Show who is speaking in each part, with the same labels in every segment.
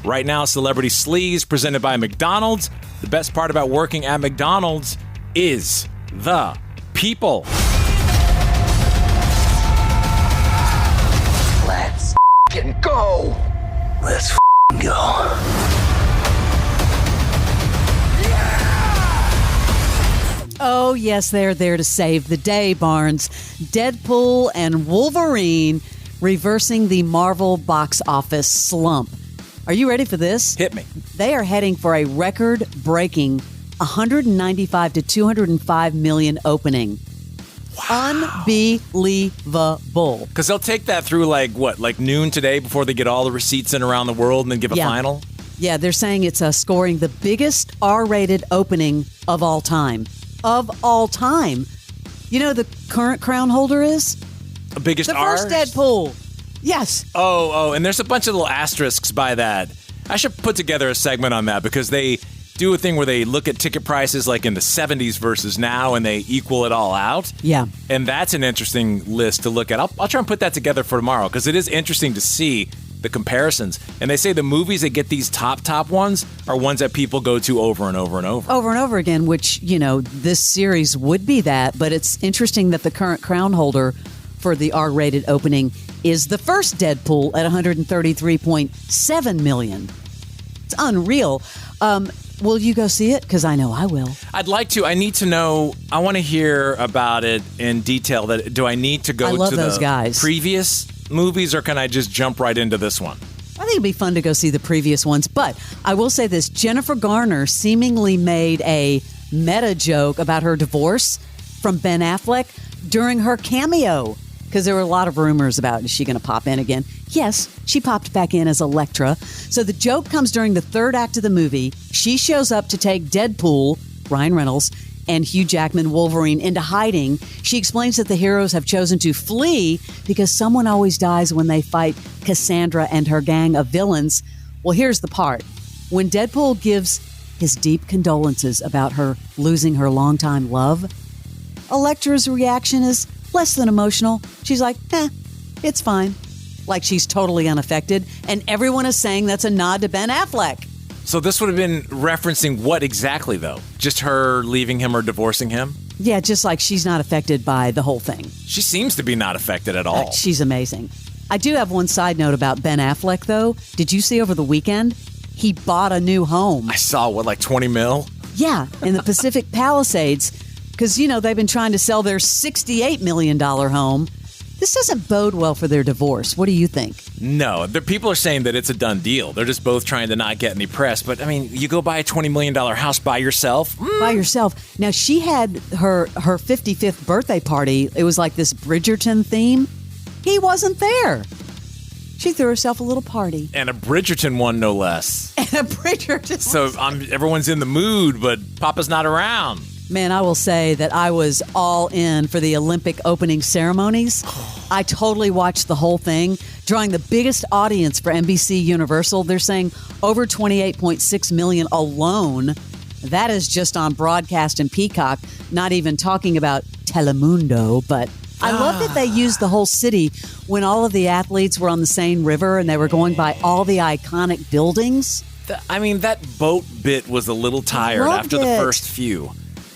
Speaker 1: Right now, Celebrity Sleaze presented by McDonald's. The best part about working at McDonald's is the people.
Speaker 2: Let's f***ing go. Let's f***ing go.
Speaker 3: Oh, yes, they're there to save the day, Barnes. Deadpool and Wolverine reversing the Marvel box office slump. Are you ready for this?
Speaker 1: Hit me.
Speaker 3: They are heading for a record-breaking 195 to 205 million opening. Wow. Unbelievable.
Speaker 1: Because they'll take that through like noon today before they get all the receipts in around the world and then give a final?
Speaker 3: Yeah, they're saying it's scoring the biggest R-rated opening of all time. Of all time. You know the current crown holder is?
Speaker 1: The biggest
Speaker 3: The first Deadpool. Yes.
Speaker 1: Oh, and there's a bunch of little asterisks by that. I should put together a segment on that because they do a thing where they look at ticket prices like in the 70s versus now and they equal it all out.
Speaker 3: Yeah.
Speaker 1: And that's an interesting list to look at. I'll try and put that together for tomorrow because it is interesting to see the comparisons. And they say the movies that get these top ones are ones that people go to over and over and over.
Speaker 3: Over and over again, which, this series would be that. But it's interesting that the current crown holder for the R-rated opening is the first Deadpool at 133.7 million. It's unreal. Will you go see it? Because I know I will.
Speaker 1: I'd like to. I need to know. I want to hear about it in detail. Do I need to go to
Speaker 3: those
Speaker 1: the
Speaker 3: guys.
Speaker 1: Previous movies, or can I just jump right into this one?
Speaker 3: I think it'd be fun to go see the previous ones. But I will say this. Jennifer Garner seemingly made a meta joke about her divorce from Ben Affleck during her cameo. Because there were a lot of rumors about, is she going to pop in again? Yes, she popped back in as Elektra. So the joke comes during the third act of the movie. She shows up to take Deadpool, Ryan Reynolds, and Hugh Jackman, Wolverine, into hiding. She explains that the heroes have chosen to flee because someone always dies when they fight Cassandra and her gang of villains. Well, here's the part. When Deadpool gives his deep condolences about her losing her longtime love, Elektra's reaction is less than emotional. She's like, it's fine. Like she's totally unaffected. And everyone is saying that's a nod to Ben Affleck.
Speaker 1: So this would have been referencing what exactly, though? Just her leaving him or divorcing him?
Speaker 3: Yeah, just like she's not affected by the whole thing.
Speaker 1: She seems to be not affected at all.
Speaker 3: She's amazing. I do have one side note about Ben Affleck, though. Did you see over the weekend? He bought a new home.
Speaker 1: I saw, like 20 mil?
Speaker 3: Yeah, in the Pacific Palisades. Because, they've been trying to sell their $68 million home. This doesn't bode well for their divorce. What do you think?
Speaker 1: No, the people are saying that it's a done deal. They're just both trying to not get any press. But, you go buy a $20 million house by yourself.
Speaker 3: By yourself. Now, she had her 55th birthday party. It was like this Bridgerton theme. He wasn't there. She threw herself a little party.
Speaker 1: And a Bridgerton one, no less.
Speaker 3: And a Bridgerton.
Speaker 1: So everyone's in the mood, but Papa's not around.
Speaker 3: Man, I will say that I was all in for the Olympic opening ceremonies. I totally watched the whole thing, drawing the biggest audience for NBC Universal. They're saying over 28.6 million alone. That is just on broadcast and Peacock, not even talking about Telemundo. But I love that they used the whole city when all of the athletes were on the Seine River and they were going by all the iconic buildings.
Speaker 1: That boat bit was a little tired after the first few.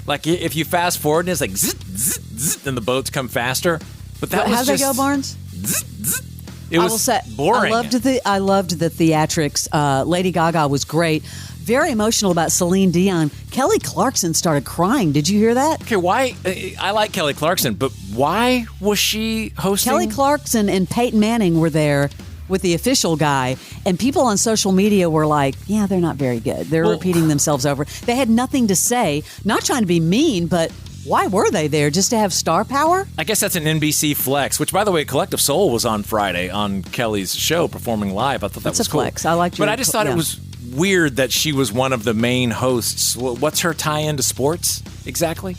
Speaker 1: Like, if you fast forward and it's like zzz, zzz, zzz, and the boats come faster. But that was
Speaker 3: how'd
Speaker 1: just...
Speaker 3: they go, Barnes?
Speaker 1: Zzz, zzz. It was boring.
Speaker 3: I loved the theatrics. Lady Gaga was great. Very emotional about Celine Dion. Kelly Clarkson started crying. Did you hear that?
Speaker 1: Okay, why? I like Kelly Clarkson, but why was she hosting?
Speaker 3: Kelly Clarkson and Peyton Manning were there with the official guy, and people on social media were like, yeah, they're not very good. They're repeating themselves over. They had nothing to say, not trying to be mean, but why were they there? Just to have star power?
Speaker 1: I guess that's an NBC flex, which, by the way, Collective Soul was on Friday on Kelly's show performing live. I thought that was cool.
Speaker 3: Flex. I liked it.
Speaker 1: But I just thought it was weird that she was one of the main hosts. What's her tie-in to sports exactly?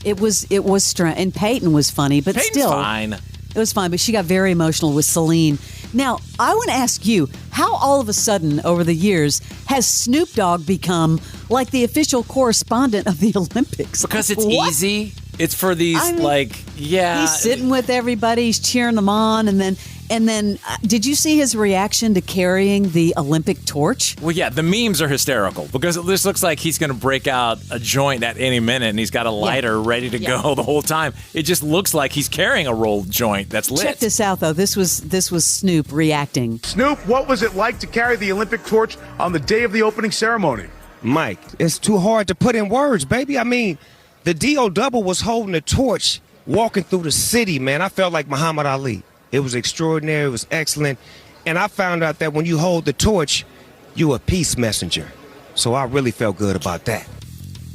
Speaker 3: It was strange. And Peyton was funny, but
Speaker 1: Peyton's
Speaker 3: still.
Speaker 1: fine.
Speaker 3: It was fine, but she got very emotional with Celine. Now, I want to ask you, how all of a sudden, over the years, has Snoop Dogg become like the official correspondent of the Olympics?
Speaker 1: Because it's easy. It's for these,
Speaker 3: he's sitting with everybody, he's cheering them on, and And then, did you see his reaction to carrying the Olympic torch?
Speaker 1: Well, yeah, the memes are hysterical because this looks like he's going to break out a joint at any minute, and he's got a lighter ready to go the whole time. It just looks like he's carrying a rolled joint that's lit.
Speaker 3: Check this out, though. This was Snoop reacting.
Speaker 4: Snoop, what was it like to carry the Olympic torch on the day of the opening ceremony?
Speaker 5: Mike, it's too hard to put in words, baby. I mean, the D.O. was holding the torch, walking through the city, man. I felt like Muhammad Ali. It was extraordinary. It was excellent. And I found out that when you hold the torch, you a peace messenger. So I really felt good about that.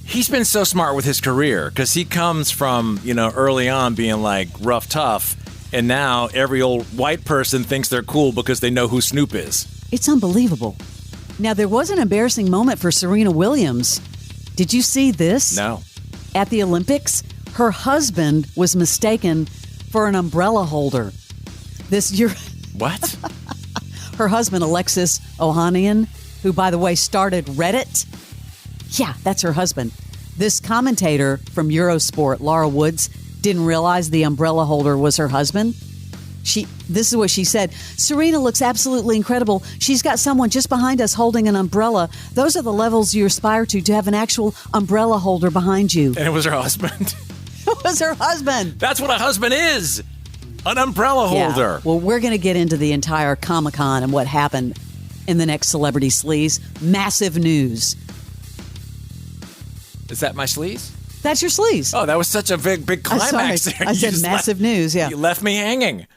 Speaker 1: He's been so smart with his career because he comes from, early on being like rough, tough. And now every old white person thinks they're cool because they know who Snoop is.
Speaker 3: It's unbelievable. Now, there was an embarrassing moment for Serena Williams. Did you see this?
Speaker 1: No.
Speaker 3: At the Olympics, her husband was mistaken for an umbrella holder.
Speaker 1: What?
Speaker 3: Her husband, Alexis Ohanian, who, by the way, started Reddit. Yeah, that's her husband. This commentator from Eurosport, Laura Woods, didn't realize the umbrella holder was her husband. This is what she said. Serena looks absolutely incredible. She's got someone just behind us holding an umbrella. Those are the levels you aspire to have an actual umbrella holder behind you.
Speaker 1: And it was her husband.
Speaker 3: It was her husband.
Speaker 1: That's what a husband is. An umbrella holder.
Speaker 3: Yeah. Well, we're going to get into the entire Comic-Con and what happened in the next Celebrity Sleaze. Massive news.
Speaker 1: Is that my sleaze?
Speaker 3: That's your sleaze.
Speaker 1: Oh, that was such a big climax there.
Speaker 3: I said massive news, yeah.
Speaker 1: You left me hanging.